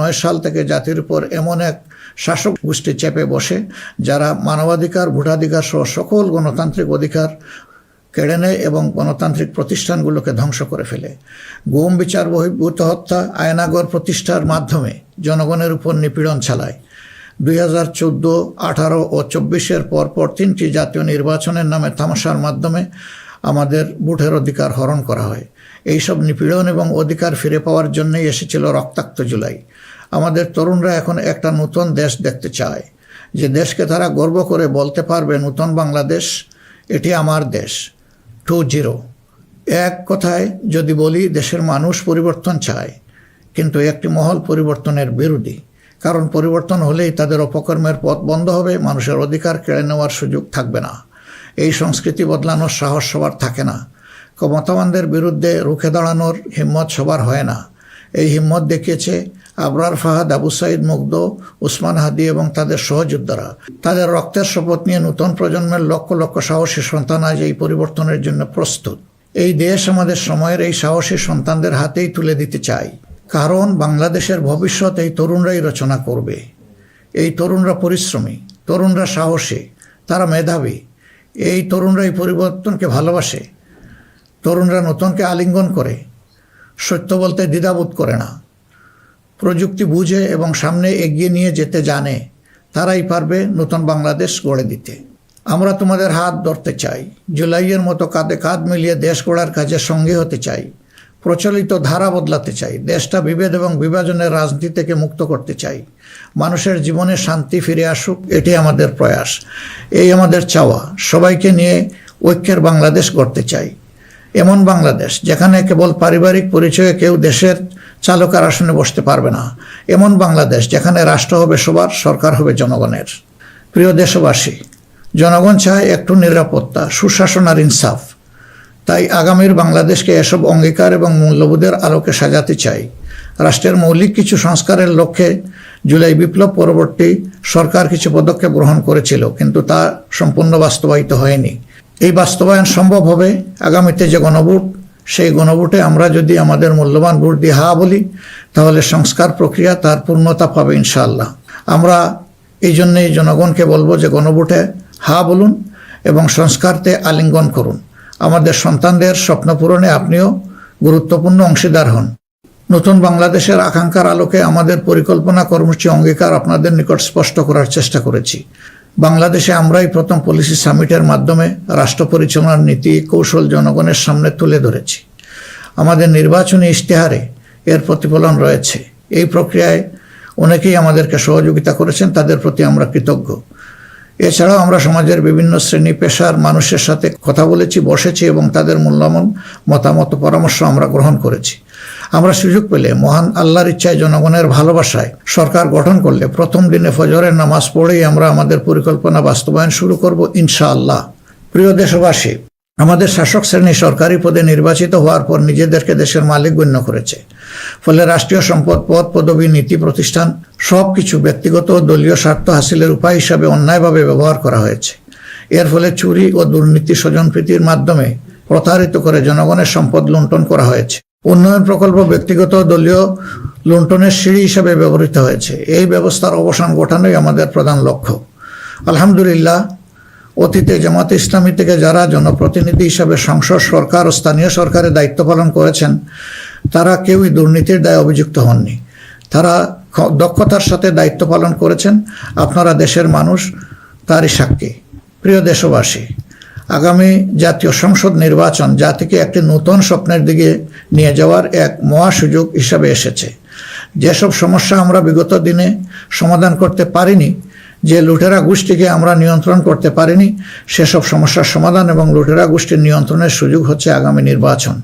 2009 সাল থেকে জাতির উপর এমন এক শাসক গোষ্ঠী চেপে বসে যারা মানবাধিকার, ভোটাধিকার সহ সকল গণতান্ত্রিক অধিকার কেড়ে নেয় এবং গণতান্ত্রিক প্রতিষ্ঠানগুলোকে ধ্বংস করে ফেলে। গুম, বিচার বহির্ভূত হত্যা, আয়নাগর প্রতিষ্ঠার মাধ্যমে জনগণের উপর নিপীড়ন চালায়। 2014, 18 ও 24-এর পরপর 3টি জাতীয় নির্বাচনের নামে তামাশার মাধ্যমে আমাদের ভোটের অধিকার হরণ করা হয়। এইসব নিপীড়ন এবং অধিকার ফিরে পাওয়ার জন্যই এসেছিল রক্তাক্ত জুলাই। আমাদের তরুণরা এখন একটা নতুন দেশ দেখতে চায়, যে দেশকে তারা গর্ব করে বলতে পারবে নতুন বাংলাদেশ, এটি আমার দেশ 2.0। এক কথায় যদি বলি, দেশের মানুষ পরিবর্তন চায়, কিন্তু একটি মহল পরিবর্তনের বিরোধী। কারণ পরিবর্তন হলেই তাদের অপকর্মের পথ বন্ধ হবে, মানুষের অধিকার কেড়ে নেওয়ার সুযোগ থাকবে না। এই সংস্কৃতি বদলানোর সাহস সবার থাকে না। ক্ষমতাবানদের বিরুদ্ধে রুখে দাঁড়ানোর হিম্মত সবার হয় না। এই হিম্মত দেখিয়েছে আবরার ফাহাদ, আবু সাইদ মুগ্ধ, উসমান হাদি এবং তাদের সহযোদ্ধারা। তাদের রক্তের শপথ নিয়ে নতুন প্রজন্মের লক্ষ লক্ষ সাহসী সন্তান আজ এই পরিবর্তনের জন্য প্রস্তুত। এই দেশ আমাদের সময়ের এই সাহসী সন্তানদের হাতেই তুলে দিতে চাই, কারণ বাংলাদেশের ভবিষ্যৎ এই তরুণরাই রচনা করবে। এই তরুণরা পরিশ্রমী, তরুণরা সাহসী, তারা মেধাবী। এই তরুণরাই পরিবর্তনকে ভালোবাসে। তরুণরা নতুনকে আলিঙ্গন করে, সত্য বলতে দ্বিধাবোধ করে না, প্রযুক্তি বুঝে এবং সামনে এগিয়ে নিয়ে যেতে জানে। তারাই পারবে নতুন বাংলাদেশ গড়ে দিতে। আমরা তোমাদের হাত ধরতে চাই, জুলাইয়ের মতো কাঁধে কাঁধ মিলিয়ে দেশ গড়ার কাজে সঙ্গী হতে চাই, প্রচলিত ধারা বদলাতে চাই, দেশটা বিভেদ এবং বিভাজনের রাজনীতি থেকে মুক্ত করতে চাই, মানুষের জীবনে শান্তি ফিরে আসুক, এটি আমাদের প্রয়াস, এই আমাদের চাওয়া। সবাইকে নিয়ে ঐক্যের বাংলাদেশ গড়তে চাই, এমন বাংলাদেশ যেখানে কেবল পারিবারিক পরিচয়ে কেউ দেশের চালকের আসনে বসতে পারবে না, এমন বাংলাদেশ যেখানে রাষ্ট্র হবে সবার, সরকার হবে জনগণের। প্রিয় দেশবাসী, জনগণ চায় একটু নিরাপত্তা, সুশাসন আর ইনসাফ। তাই আগামীর বাংলাদেশকে এসব অঙ্গীকার এবং মূল্যবোধের আলোকে সাজাতে চাই। রাষ্ট্রের মৌলিক কিছু সংস্কারের লক্ষ্যে জুলাই বিপ্লব পরবর্তী সরকার কিছু পদক্ষেপ গ্রহণ করেছিল, কিন্তু তা সম্পূর্ণ বাস্তবায়িত হয়নি। এই বাস্তবায়ন সম্ভব হবে আগামীতে যে গণভোট, সেই গণভোটে আমরা যদি আমাদের মূল্যবান ভোট দিয়ে হা বলি, তাহলে সংস্কার প্রক্রিয়া তার পূর্ণতা পাবে ইনশাআল্লাহ। আমরা এই জন্যই জনগণকে বলবো যে গণভোটে হা বলুন এবং সংস্কারতে আলিঙ্গন করুন। আমাদের সন্তানদের স্বপ্ন পূরণে আপনিও গুরুত্বপূর্ণ অংশীদার হন। নতুন বাংলাদেশের আকাঙ্ক্ষার আলোকে আমাদের পরিকল্পনা, কর্মসূচি, অঙ্গীকার আপনাদের নিকট স্পষ্ট করার চেষ্টা করেছি। বাংলাদেশে আমরাই প্রথম পলিসি সামিটের মাধ্যমে রাষ্ট্র পরিচালনার নীতি কৌশল জনগণের সামনে তুলে ধরেছি। আমাদের নির্বাচনী ইশতেহারে এর প্রতিফলন রয়েছে। এই প্রক্রিয়ায় অনেকেই আমাদেরকে সহযোগিতা করেছেন, তাদের প্রতি আমরা কৃতজ্ঞ। এছাড়াও আমরা সমাজের বিভিন্ন শ্রেণী পেশার মানুষের সাথে কথা বলেছি, বসেছি এবং তাদের মূল্যবান মতামত, পরামর্শ আমরা গ্রহণ করেছি। আমরা সুযোগ পেলে মহান আল্লাহর ইচ্ছায়, জনগণের ভালোবাসায় সরকার গঠন করলে প্রথম দিনে ফজরের নামাজ পড়েই আমরা আমাদের পরিকল্পনা বাস্তবায়ন শুরু করব ইনশাআল্লাহ। প্রিয় দেশবাসী, আমাদের শাসক শ্রেণী সরকারি পদে নির্বাচিত হওয়ার পর নিজেদেরকে দেশের মালিক গণ্য করেছে। ফলে রাষ্ট্রীয় সম্পদ, পদ, পদবি, নীতি, প্রতিষ্ঠান সব কিছু ব্যক্তিগত ও দলীয় স্বার্থ হাসিলের উপায় হিসাবে অন্যায়ভাবে ব্যবহার করা হয়েছে। এর ফলে চুরি ও দুর্নীতি, স্বজনপ্রীতির মাধ্যমে প্রতারিত করে জনগণের সম্পদ লুণ্ঠন করা হয়েছে। উন্নয়ন প্রকল্প ব্যক্তিগত ও দলীয় লুণ্ঠনের সিঁড়ি হিসাবে ব্যবহৃত হয়েছে। এই ব্যবস্থার অবসান ঘটানোই আমাদের প্রধান লক্ষ্য। আলহামদুলিল্লাহ, অতীতে জামাতে ইসলামী থেকে যারা জনপ্রতিনিধি হিসাবে সংসদ, সরকার ও স্থানীয় সরকারের দায়িত্ব পালন করেছেন, তারা কেউই দুর্নীতির দায়ে অভিযুক্ত হননি। তারা দক্ষতার সাথে দায়িত্ব পালন করেছেন। আপনারা দেশের মানুষ, তারই সাক্ষী। প্রিয় দেশবাসী, আগামী জাতীয় সংসদ নির্বাচন জাতিকে একটি নতুন স্বপ্নের দিকে নিয়ে যাওয়ার এক মহা সুযোগ হিসাবে এসেছে। যেসব সমস্যা আমরা বিগত দিনে সমাধান করতে পারিনি, যে লুটেরা গোষ্ঠীকে আমরা নিয়ন্ত্রণ করতে পারিনি, সেসব সমস্যার সমাধান এবং লুটেরা গোষ্ঠীর নিয়ন্ত্রণের সুযোগ হচ্ছে আগামী নির্বাচন।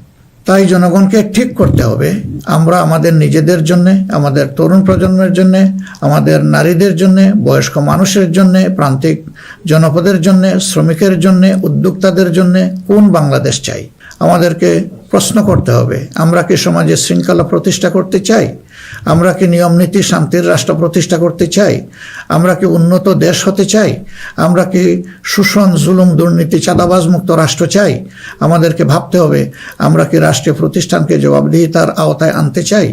তাই জনগণকে ঠিক করতে হবে, আমরা আমাদের নিজেদের জন্যে, আমাদের তরুণ প্রজন্মের জন্যে, আমাদের নারীদের জন্যে, বয়স্ক মানুষের জন্যে, প্রান্তিক জনপদের জন্যে, শ্রমিকের জন্যে, উদ্যোক্তাদের জন্যে কোন বাংলাদেশ চাই। আমাদেরকে প্রশ্ন করতে হবে, আমরা কি সমাজে শৃঙ্খলা প্রতিষ্ঠা করতে চাই? আমরা কি নিয়মনীতি শান্তির রাষ্ট্র প্রতিষ্ঠা করতে চাই? আমরা কি উন্নত দেশ হতে চাই? আমরা কি শোষণ, জুলুম, দুর্নীতি, চাঁদাবাজ মুক্ত রাষ্ট্র চাই? আমাদেরকে ভাবতে হবে, আমরা কি রাষ্ট্রীয় প্রতিষ্ঠানকে জবাবদিহিতার আওতায় আনতে চাই?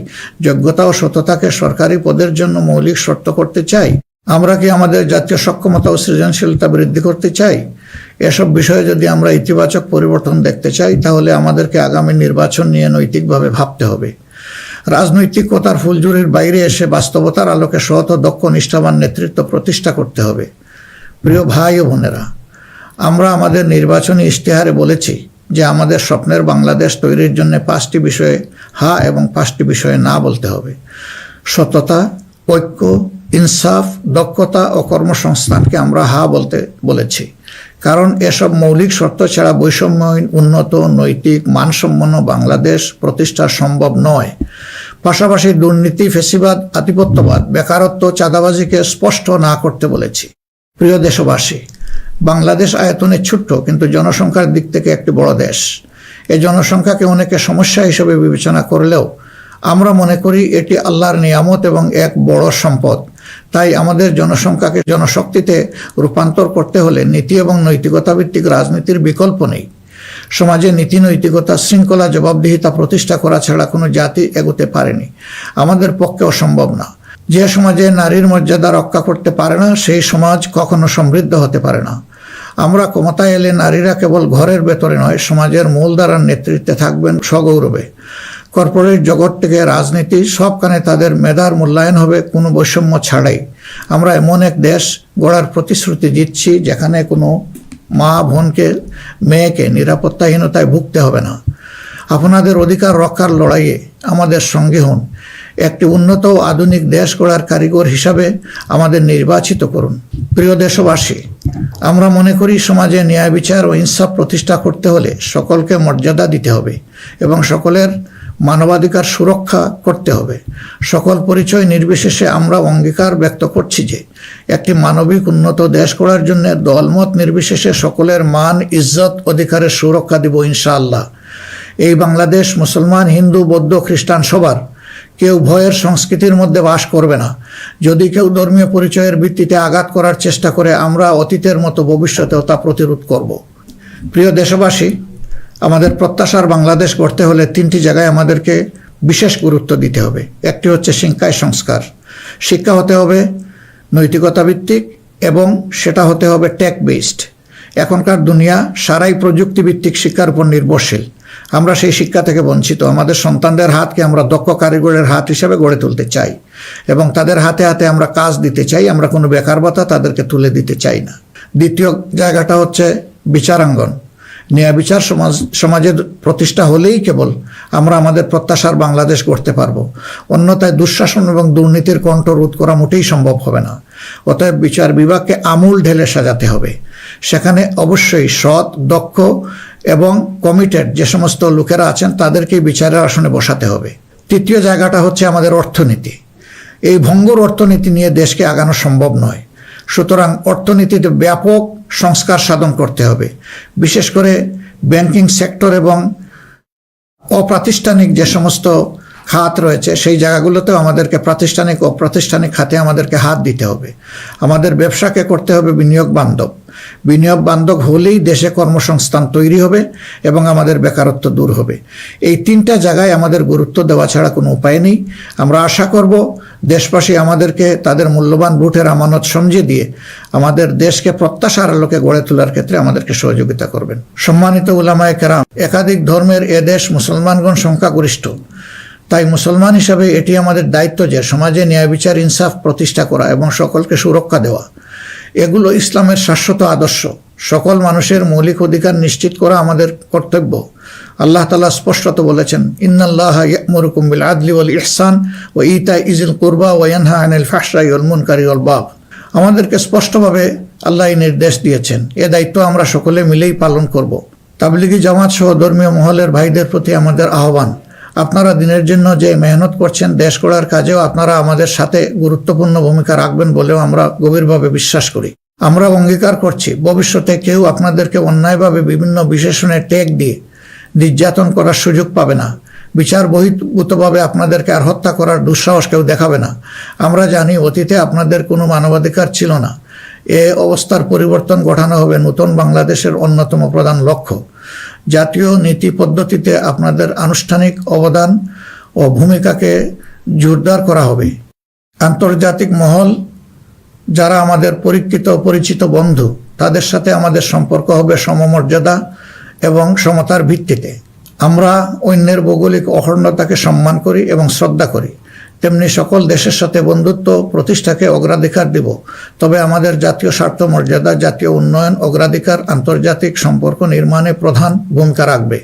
যোগ্যতা ও সততাকে সরকারি পদের জন্য মৌলিক শর্ত করতে চাই? আমরা কি আমাদের জাতীয় সক্ষমতা ও সৃজনশীলতা বৃদ্ধি করতে চাই? এসব বিষয়ে যদি আমরা ইতিবাচক পরিবর্তন দেখতে চাই, তাহলে আমাদেরকে আগামী নির্বাচন নিয়ে নৈতিকভাবে ভাবতে হবে। রাজনৈতিকতার ফুলঝুরির বাইরে এসে বাস্তবতার আলোকে সৎ ও দক্ষ নিষ্ঠাবান নেতৃত্ব প্রতিষ্ঠা করতে হবে। প্রিয় ভাই ও বোনেরা, আমরা আমাদের নির্বাচনী ইশতেহারে বলেছি যে আমাদের স্বপ্নের বাংলাদেশ তৈরির জন্য 5টি বিষয়ে হা এবং 5টি বিষয়ে না বলতে হবে। সততা, ঐক্য, ইনসাফ, দক্ষতা ও কর্মসংস্থানকে আমরা হা বলতে বলেছি, কারণ এসব মৌলিক শর্ত ছাড়া বৈষম্যহীন, উন্নত, নৈতিক, মানসম্পন্ন বাংলাদেশ প্রতিষ্ঠা সম্ভব নয়। পাশাপাশি দুর্নীতি, ফ্যাসিবাদ, আধিপত্যবাদ, বেকারত্ব, চাঁদাবাজিকে স্পষ্ট না করতে বলেছি। প্রিয় দেশবাসী, বাংলাদেশ আয়তনে ছোট্ট কিন্তু জনসংখ্যার দিক থেকে একটি বড় দেশ। এই জনসংখ্যাকে অনেকে সমস্যা হিসেবে বিবেচনা করলেও আমরা মনে করি এটি আল্লাহর নিয়ামত এবং এক বড় সম্পদ। তাই আমাদের জনসংখ্যাকে জনশক্তিতে রূপান্তর করতে হলে নীতি এবং নৈতিকতা ভিত্তিক রাজনীতির বিকল্প নেই। সমাজে নীতি, নৈতিকতা, শৃঙ্খলা, জবাবদিহিতা প্রতিষ্ঠা করা ছাড়া কোনো জাতি এগোতে পারেনি, আমাদের পক্ষে অসম্ভব না। যে সমাজে নারীর মর্যাদা রক্ষা করতে পারে না, সেই সমাজ কখনো সমৃদ্ধ হতে পারে না। আমরা ক্ষমতায় এলে নারীরা কেবল ঘরের ভেতরে নয়, সমাজের মূলধারার নেতৃত্বে থাকবেন সগৌরবে। কর্পোরেট জগৎ থেকে রাজনীতি সবখানে তাদের মেধার মূল্যায়ন হবে কোনো বৈষম্য ছাড়াই। আমরা এমন এক দেশ গড়ার প্রতিশ্রুতি দিচ্ছি যেখানে কোনো মা, বোনকে, মেয়েকে নিরাপত্তাহীনতায় ভুগতে হবে না। আপনাদের অধিকার রক্ষার লড়াইয়ে আমাদের সঙ্গে হন। একটি উন্নত ও আধুনিক দেশ গড়ার কারিগর হিসাবে আমাদের নির্বাচিত করুন। প্রিয় দেশবাসী, আমরা মনে করি সমাজে ন্যায় বিচার ও ইনসাফ প্রতিষ্ঠা করতে হলে সকলকে মর্যাদা দিতে হবে এবং সকলের মানবাধিকার সুরক্ষা করতে হবে। সকল পরিচয় নির্বিশেষে আমরা অঙ্গীকার ব্যক্ত করছি যে একটি মানবিক উন্নত দেশ গড়ার জন্য দলমত নির্বিশেষে সকলের মান, ইজ্জত, অধিকারের সুরক্ষা দিব ইনশাআল্লাহ। এই বাংলাদেশ মুসলমান, হিন্দু, বৌদ্ধ, খ্রিস্টান সবার। কেউ ভয়ের সংস্কৃতির মধ্যে বাস করবে না। যদি কেউ ধর্মীয় পরিচয়ের ভিত্তিতে আঘাত করার চেষ্টা করে, আমরা অতীতের মতো ভবিষ্যতেও তা প্রতিরোধ করব। প্রিয় দেশবাসী, আমাদের প্রত্যাশার বাংলাদেশ গড়তে হলে 3টি জায়গায় আমাদেরকে বিশেষ গুরুত্ব দিতে হবে। একটি হচ্ছে শিক্ষায় সংস্কার। শিক্ষা হতে হবে নৈতিকতা ভিত্তিক এবং সেটা হতে হবে টেক বেসড। এখনকার দুনিয়া সারাই প্রযুক্তিভিত্তিক শিক্ষার উপর নির্ভরশীল। আমরা সেই শিক্ষা থেকে বঞ্চিত। আমাদের সন্তানদের হাতকে আমরা দক্ষ কারিগরের হাত হিসেবে গড়ে তুলতে চাই এবং তাদের হাতে হাতে আমরা কাজ দিতে চাই। আমরা কোনো বেকার ভাতা তাদেরকে তুলে দিতে চাই না। দ্বিতীয় জায়গাটা হচ্ছে বিচারাঙ্গন। ন্যায় বিচার সমাজে প্রতিষ্ঠা হলেই কেবল আমরা আমাদের প্রত্যাশার বাংলাদেশ গড়তে পারবো। অন্যথায় দুঃশাসন এবং দুর্নীতির কণ্ঠ রোধ করা মোটেই সম্ভব হবে না। অতএব বিচার বিভাগকে আমূল ঢেলে সাজাতে হবে। সেখানে অবশ্যই সৎ, দক্ষ এবং কমিটেড যে সমস্ত লোকেরা আছেন তাদেরকেই বিচারের আসনে বসাতে হবে। তৃতীয় জায়গাটা হচ্ছে আমাদের অর্থনীতি। এই ভঙ্গুর অর্থনীতি নিয়ে দেশকে আগানো সম্ভব নয়। সুতরাং অর্থনীতিতে ব্যাপক সংস্কার সাধন করতে হবে। বিশেষ করে ব্যাংকিং সেক্টর এবং অপ্রাতিষ্ঠানিক যে সমস্ত খাত রয়েছে সেই জায়গাগুলোতেও আমাদেরকে প্রাতিষ্ঠানিক ও অপ্রাতিষ্ঠানিক খাতে আমাদেরকে হাত দিতে হবে। আমাদের ব্যবসাকে করতে হবে বিনিয়োগ বান্ধব। বিনিয়োগ বান্ধব হলেই দেশে কর্মসংস্থান তৈরি হবে এবং আমাদের বেকারত্ব দূর হবে। এই 3টা জায়গায় আমাদের গুরুত্ব দেওয়া ছাড়া কোনো উপায় নেই। আমরা আশা করব দেশবাসী আমাদেরকে তাদের মূল্যবান ভোটের আমানত সমঝে দিয়ে আমাদের দেশকে প্রত্যাশার আলোকে গড়ে তোলার ক্ষেত্রে আমাদেরকে সহযোগিতা করবেন। সম্মানিত উলামায়ে কেরাম, একাধিক ধর্মের এ দেশ মুসলমানগণ সংখ্যাগরিষ্ঠ। তাই মুসলমান হিসাবে এটি আমাদের দায়িত্ব যে সমাজে ন্যায় বিচার, ইনসাফ প্রতিষ্ঠা করা এবং সকলকে সুরক্ষা দেওয়া। এগুলো ইসলামের শাশ্বত আদর্শ। সকল মানুষের মৌলিক অধিকার নিশ্চিত করা আমাদের কর্তব্য। আল্লাহ তাআলা স্পষ্টত বলেছেন, ইন্নাল্লাহা ইয়া'মুরুকুম বিল আদলি ওয়াল ইহসান ওয়া ইতাইযিল কুরবা ওয়া ইয়ানহা আনিল ফাহশাই ওয়াল মুনকারি ওয়াল বাগ। আমাদেরকে স্পষ্টভাবে আল্লাহ এই নির্দেশ দিয়েছেন। এ দায়িত্ব আমরা সকলে মিলেই পালন করব। তাবলিগি জামাত সহ ধর্মীয় মহলের ভাইদের প্রতি আমাদের আহ্বান, আপনারা দিনের জন্য যে মেহনত করছেন, দেশ গড়ার কাজেও আপনারা আমাদের সাথে গুরুত্বপূর্ণ ভূমিকা রাখবেন বলেও আমরা গভীরভাবে বিশ্বাস করি। আমরা অঙ্গীকার করছি ভবিষ্যতে কেউ আপনাদেরকে অন্যায়ভাবে বিভিন্ন বিশেষণে ট্যাগ দিয়ে নির্যাতন করার সুযোগ পাবে না। বিচার বহির্ভূতভাবে আপনাদেরকে আর হত্যা করার দুঃসাহস কেউ দেখাবে না। আমরা জানি অতীতে আপনাদের কোনো মানবাধিকার ছিল না। এ অবস্থার পরিবর্তন ঘটানো হবে নতুন বাংলাদেশের অন্যতম প্রধান লক্ষ্য। জাতীয় নীতি পদ্ধতিতে আপনাদের আনুষ্ঠানিক অবদান ও ভূমিকাকে জোরদার করা হবে। আন্তর্জাতিক মহল যারা আমাদের পরীক্ষিত পরিচিত বন্ধু, তাদের সাথে আমাদের সম্পর্ক হবে সমমর্যাদা এবং সমতার ভিত্তিতে। আমরা অন্যের ভৌগোলিক অখণ্ডতাকে সম্মান করি এবং শ্রদ্ধা করি, তেমনি সকল দেশের সাথে বন্ধুত্ব প্রতিষ্ঠাকে অগ্রাধিকার দিব। তবে আমাদের জাতীয় স্বার্থ মর্যাদা, জাতীয় উন্নয়ন, অগ্রাধিকার আন্তর্জাতিক সম্পর্ক নির্মাণে প্রধান ভূমিকা রাখবে।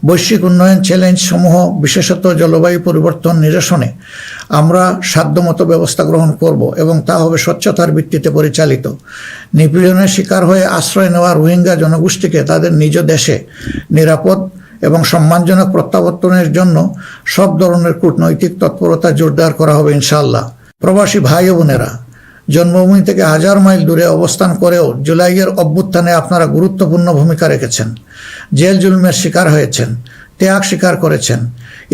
বৈশ্বিক উন্নয়ন চ্যালেঞ্জ সমূহ, বিশেষত জলবায়ু পরিবর্তন নিরসনে আমরা সাধ্যমতো ব্যবস্থা গ্রহণ করব এবং তা হবে স্বচ্ছতার ভিত্তিতে পরিচালিত। নিপীড়নের শিকার হয়ে আশ্রয় নেওয়া রোহিঙ্গা জনগোষ্ঠীকে তাদের নিজ দেশে নিরাপদ এবং সম্মানজনক প্রত্যাবর্তনের জন্য সব ধরনের কূটনৈতিক তৎপরতা জোরদার করা হবে ইনশাআল্লাহ। প্রবাসী ভাই ও বোনেরা, জন্মভূমি থেকে 1000 মাইল দূরে অবস্থান করেও জুলাইয়ের অভ্যুত্থানে আপনারা গুরুত্বপূর্ণ ভূমিকা রেখেছেন। জেল জুলুমের শিকার হয়েছেন, ত্যাগ স্বীকার করেছেন।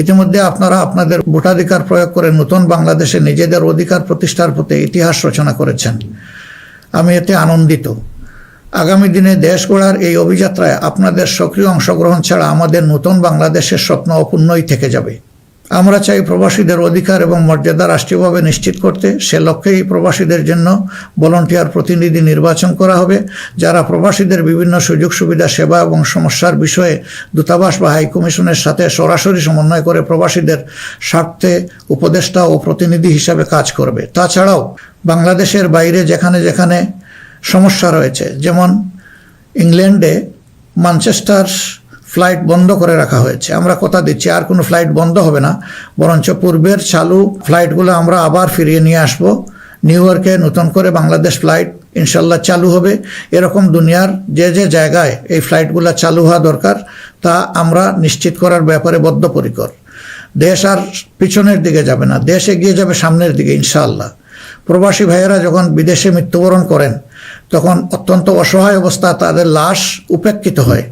ইতিমধ্যে আপনারা আপনাদের ভোটাধিকার প্রয়োগ করে নতুন বাংলাদেশে নিজেদের অধিকার প্রতিষ্ঠার পথে ইতিহাস রচনা করেছেন। আমি এতে আনন্দিত। আগামী দিনে দেশ গড়ার এই অভিযাত্রায় আপনাদের সক্রিয় অংশগ্রহণ ছাড়া আমাদের নতুন বাংলাদেশের স্বপ্ন অপূর্ণই থেকে যাবে। আমরা চাই প্রবাসীদের অধিকার এবং মর্যাদা রাষ্ট্রীয়ভাবে নিশ্চিত করতে। সে লক্ষ্যে এই প্রবাসীদের জন্য ভলান্টিয়ার প্রতিনিধি নির্বাচন করা হবে, যারা প্রবাসীদের বিভিন্ন সুযোগ সুবিধা, সেবা এবং সমস্যার বিষয়ে দূতাবাস বা হাইকমিশনের সাথে সরাসরি সমন্বয় করে প্রবাসীদের স্বার্থে উপদেষ্টা ও প্রতিনিধি হিসাবে কাজ করবে। তাছাড়াও বাংলাদেশের বাইরে যেখানে যেখানে সমস্যা রয়েছে, যেমন ইংল্যান্ডে ম্যানচেস্টার ফ্লাইট বন্ধ করে রাখা হয়েছে, আমরা কথা দিচ্ছি আর কোনো ফ্লাইট বন্ধ হবে না, বরঞ্চ পূর্বের চালু ফ্লাইটগুলো আমরা আবার ফিরিয়ে নিয়ে আসব। নিউ ইয়র্কে নতুন করে বাংলাদেশ ফ্লাইট ইনশাল্লাহ চালু হবে। এরকম দুনিয়ার যে যে জায়গায় এই ফ্লাইটগুলো চালু হওয়া দরকার তা আমরা নিশ্চিত করার ব্যাপারে বদ্ধপরিকর। দেশ আর পিছনের দিকে যাবে না, দেশ এগিয়ে যাবে সামনের দিকে ইনশাআল্লাহ। প্রবাসী ভাইয়েরা যখন বিদেশে মৃত্যুবরণ করেন তখন অত্যন্ত অসহায় অবস্থা, তাদের লাশ উপেক্ষিত হয়।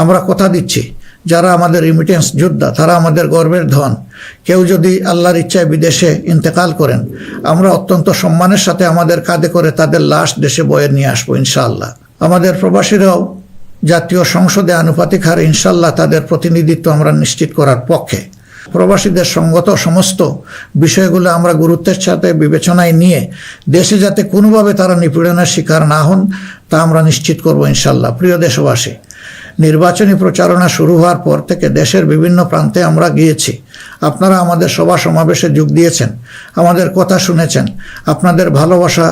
আমরা কথা দিচ্ছি যারা আমাদের রিমিটেন্স যোদ্ধা তারা আমাদের গর্বের ধন। কেউ যদি আল্লাহর ইচ্ছায় বিদেশে ইন্তেকাল করেন, আমরা অত্যন্ত সম্মানের সাথে আমাদের কাঁধে করে তাদের লাশ দেশে বয়ে নিয়ে আসবো ইনশাআল্লাহ। আমাদের প্রবাসীরাও জাতীয় সংসদে আনুপাতিক হারে ইনশাআল্লাহ তাদের প্রতিনিধিত্ব আমরা নিশ্চিত করার পক্ষে। প্রবাসীদের সঙ্গত সমস্ত বিষয়গুলো আমরা গুরুত্বের সাথে বিবেচনায় নিয়ে দেশে যাতে কোনোভাবে তারা নিপীড়নের শিকার না হন তা আমরা নিশ্চিত করব ইনশাল্লাহ। প্রিয় দেশবাসী, নির্বাচনী প্রচারণা শুরু হওয়ার পর থেকে দেশের বিভিন্ন প্রান্তে আমরা গিয়েছি। আপনারা আমাদের সভা সমাবেশে যোগ দিয়েছেন, আমাদের কথা শুনেছেন। আপনাদের ভালোবাসা,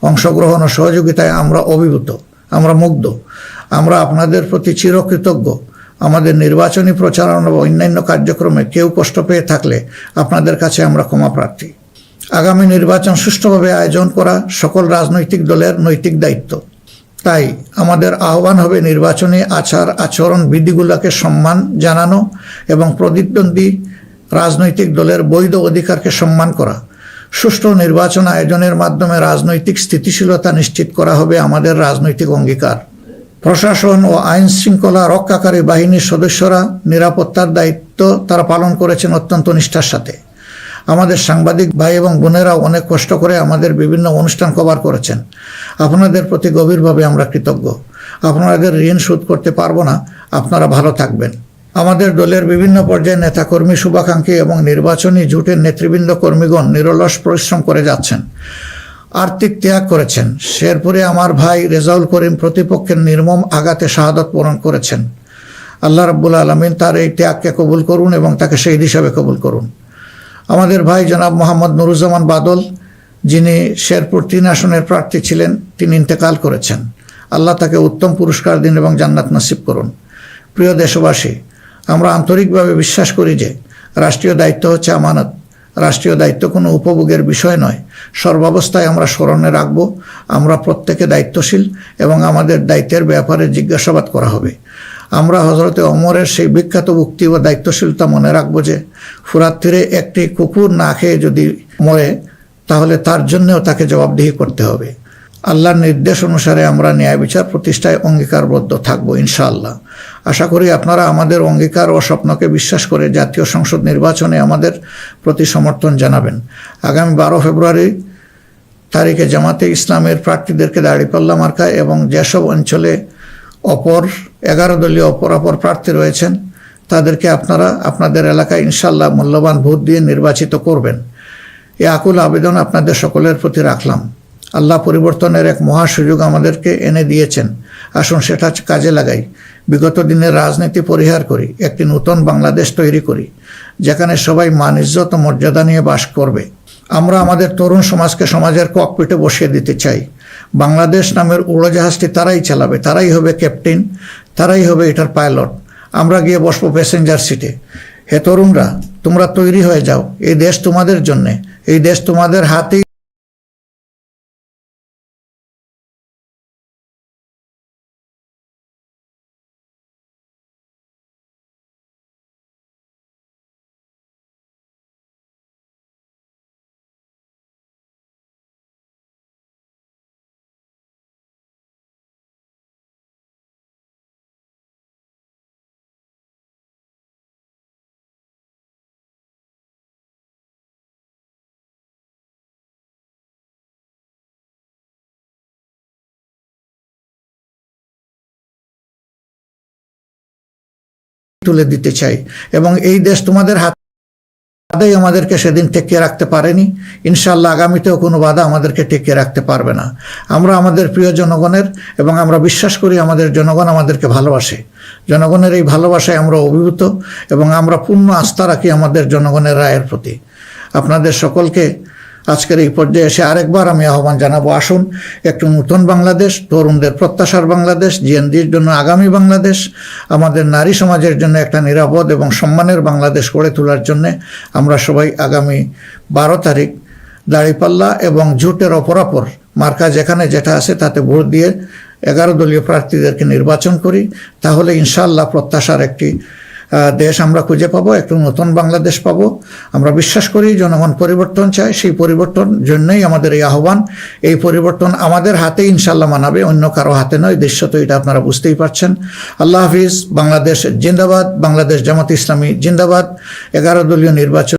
অংশগ্রহণ ও সহযোগিতায় আমরা অভিভূত, আমরা মুগ্ধ। আমরা আপনাদের প্রতি চিরকৃতজ্ঞ। আমাদের নির্বাচনী প্রচারণা বা অন্যান্য কার্যক্রমে কেউ কষ্ট পেয়ে থাকলে আপনাদের কাছে আমরা ক্ষমা প্রার্থী। আগামী নির্বাচন সুষ্ঠুভাবে আয়োজন করা সকল রাজনৈতিক দলের নৈতিক দায়িত্ব। তাই আমাদের আহ্বান হবে নির্বাচনী আচার আচরণ বিধিগুলোকে সম্মান জানানো এবং প্রতিদ্বন্দ্বী রাজনৈতিক দলের বৈধ অধিকারকে সম্মান করা। সুষ্ঠু নির্বাচন আয়োজনের মাধ্যমে রাজনৈতিক স্থিতিশীলতা নিশ্চিত করা হবে আমাদের রাজনৈতিক অঙ্গীকার। প্রশাসন ও আইন শৃঙ্খলা রক্ষাকারী বাহিনীর সদস্যরা নিরাপত্তার দায়িত্ব তারা পালন করেছেন অত্যন্ত নিষ্ঠার সাথে। আমাদের সাংবাদিক ভাই এবং বোনেরাও অনেক কষ্ট করে আমাদের বিভিন্ন অনুষ্ঠান কভার করেছেন। আপনাদের প্রতি গভীরভাবে আমরা কৃতজ্ঞ। আপনাদের ঋণ শোধ করতে পারবো না। আপনারা ভালো থাকবেন। আমাদের দলের বিভিন্ন পর্যায়ে নেতাকর্মী, শুভাকাঙ্ক্ষী এবং নির্বাচনী জোটের নেতৃবৃন্দ কর্মীগণ নিরলস পরিশ্রম করে যাচ্ছেন, আর্থিক ত্যাগ করেছেন। শেরপুরে আমার ভাই রেজাউল করিম প্রতিপক্ষের নির্মম আঘাতে শাহাদত বরণ করেছেন। আল্লাহ রাব্বুল আলামিন তার এই ত্যাগকে কবুল করুন এবং তাকে শহীদ হিসাবে কবুল করুন। আমাদের ভাই জনাব মোহাম্মদ নুরুজ্জামান বাদল, যিনি শেরপুর 3 আসনের প্রার্থী ছিলেন, তিনি ইন্তেকাল করেছেন। আল্লাহ তাকে উত্তম পুরস্কার দিন এবং জান্নাত নসিব করুন। প্রিয় দেশবাসী, আমরা আন্তরিকভাবে বিশ্বাস করি যে রাষ্ট্রীয় দায়িত্ব হচ্ছে আমানত। রাষ্ট্রীয় দায়িত্ব কোনো উপভোগের বিষয় নয়। সর্বাবস্থায় আমরা স্মরণে রাখব আমরা প্রত্যেকে দায়িত্বশীল এবং আমাদের দায়িত্বের ব্যাপারে জিজ্ঞাসাবাদ করা হবে। আমরা হযরতে ওমরের সেই বিখ্যাত উক্তি ও দায়িত্বশীলতা মনে রাখব যে ফুরাত তীরে একটি কুকুর না খেয়ে যদি মরে তাহলে তার জন্যও তাকে জবাবদিহি করতে হবে। আল্লাহর নির্দেশ অনুসারে আমরা ন্যায় বিচার প্রতিষ্ঠায় অঙ্গীকারবদ্ধ থাকব ইনশাআল্লাহ। আশা করি আপনারা আমাদের অঙ্গীকার ও স্বপ্নকে বিশ্বাস করে জাতীয় সংসদ নির্বাচনে আমাদের প্রতি সমর্থন জানাবেন। আগামী 12 ফেব্রুয়ারি তারিখে জামাতে ইসলামের প্রার্থীদেরকে দাঁড়িপাল্লা মার্কা এবং যেসব অঞ্চলে 11 দলীয় অপর প্রার্থী রয়েছেন তাদেরকে আপনারা আপনাদের এলাকায় ইনশাআল্লাহ মূল্যবান ভোট দিয়ে নির্বাচিত করবেন। এই আকুল আবেদন আপনাদের সকলের প্রতি রাখলাম। আল্লাহ পরিবর্তনের এক মহা সুযোগ আমাদেরকে এনে দিয়েছেন, আসুন সেটা কাজে লাগাই। বিগত দিনের রাজনীতি পরিহার করি, একটি নতুন বাংলাদেশ তৈরি করি যেখানে সবাই মান ইজ্জত ও মর্যাদা নিয়ে বাস করবে। আমরা আমাদের তরুণ সমাজকে সমাজের ককপিটে বসিয়ে দিতে চাই। বাংলাদেশ নামের উড়োজাহাজটি তারাই চালাবে, তারাই হবে ক্যাপ্টেন, তারাই হবে এটার পাইলট। আমরা গিয়ে বসবো প্যাসেঞ্জার সিটে। হে তরুণরা, তোমরা তৈরি হয়ে যাও, এই দেশ তোমাদের জন্যে, এই দেশ তোমাদের হাতেই তুলে দিতে চাই এবং এই দেশ তোমাদের হাতেই আমাদেরকে সেদিন টেকিয়ে রাখতে পারেনি, ইনশাআল্লাহ আগামীতেও কোনো বাধা আমাদেরকে টেকিয়ে রাখতে পারবে না। আমরা আমাদের প্রিয় জনগণের এবং আমরা বিশ্বাস করি আমাদের জনগণ আমাদেরকে ভালোবাসে। জনগণের এই ভালোবাসায় আমরা অভিভূত এবং আমরা পূর্ণ আস্থা রাখি আমাদের জনগণের রায়ের প্রতি। আপনাদের সকলকে আজকের এই পর্যায়ে এসে আরেকবার আমি আহ্বান জানাবো, আসুন একটু নতুন বাংলাদেশ, তরুণদের প্রত্যাশার বাংলাদেশ, জিএনডির জন্য আগামী বাংলাদেশ, আমাদের নারী সমাজের জন্য একটা নিরাপদ এবং সম্মানের বাংলাদেশ গড়ে তোলার জন্য আমরা সবাই আগামী 12 তারিখ দাঁড়িপাল্লা এবং জোটের অপরাপর মার্কা যেখানে যেটা আছে তাতে ভোট দিয়ে 11 দলীয় প্রার্থীদেরকে নির্বাচন করি। তাহলে ইনশাআল্লাহ প্রত্যাশার একটি দেশ আমরা খুঁজে পাবো, একটু নতুন বাংলাদেশ পাবো। আমরা বিশ্বাস করি জনগণ পরিবর্তন চায়, সেই পরিবর্তন জন্যই আমাদের এই আহ্বান। এই পরিবর্তন আমাদের হাতে ইনশাআল্লাহ মানাবে, অন্য কারো হাতে নয়। দৃশ্য তো এটা আপনারা বুঝতেই পারছেন। আল্লাহ হাফিজ। বাংলাদেশ জিন্দাবাদ, বাংলাদেশ জামাত ইসলামী জিন্দাবাদ। 11 দলীয় নির্বাচন